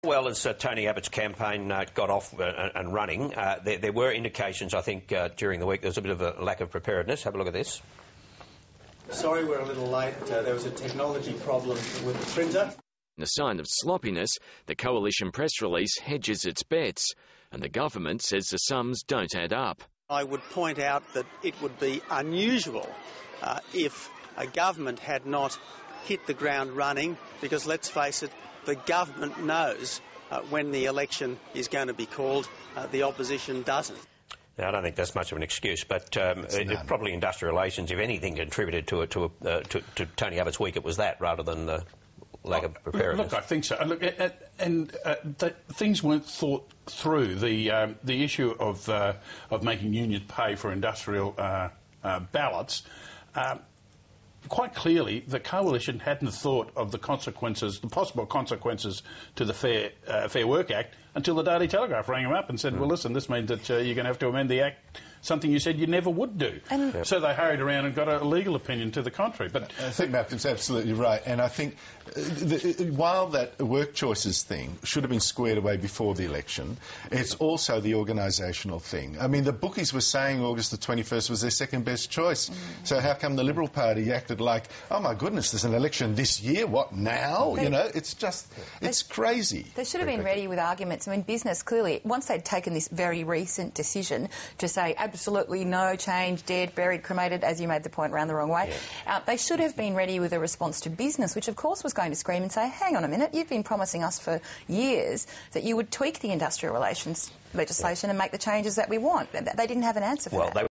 Well, as Tony Abbott's campaign got off and running, there were indications, I think, during the week there was a bit of a lack of preparedness. Have a look at this. Sorry we're a little late. There was a technology problem with the printer. In a sign of sloppiness, the Coalition press release hedges its bets, and the government says the sums don't add up. I would point out that it would be unusual if a government had not hit the ground running, because let's face it, the government knows when the election is going to be called. The opposition doesn't. Now, I don't think that's much of an excuse, but probably industrial relations, if anything, contributed to Tony Abbott's week. It was that rather than the lack of preparedness. Look, I think so. Look, things weren't thought through. The issue of making unions pay for industrial ballots. Quite clearly, the Coalition hadn't thought of the consequences, the possible consequences to the Fair Work Act until the Daily Telegraph rang them up and said, well, listen, this means that you're going to have to amend the Act, something you said you never would do. So they hurried around and got a legal opinion to the contrary. But I think Malcolm's absolutely right, and I think while that work choices thing should have been squared away before the election, it's also the organisational thing. I mean, the bookies were saying August the 21st was their second best choice. So how come the Liberal Party acted like, oh my goodness, there's an election this year, what now? You know, it's just, it's crazy. They should have been ready with arguments. I mean, business, clearly, once they'd taken this very recent decision to say absolutely no change, dead, buried, cremated, as you made the point, round the wrong way, they should have been ready with a response to business, which of course was going to scream and say, hang on a minute, you've been promising us for years that you would tweak the industrial relations legislation and make the changes that we want. They didn't have an answer for that.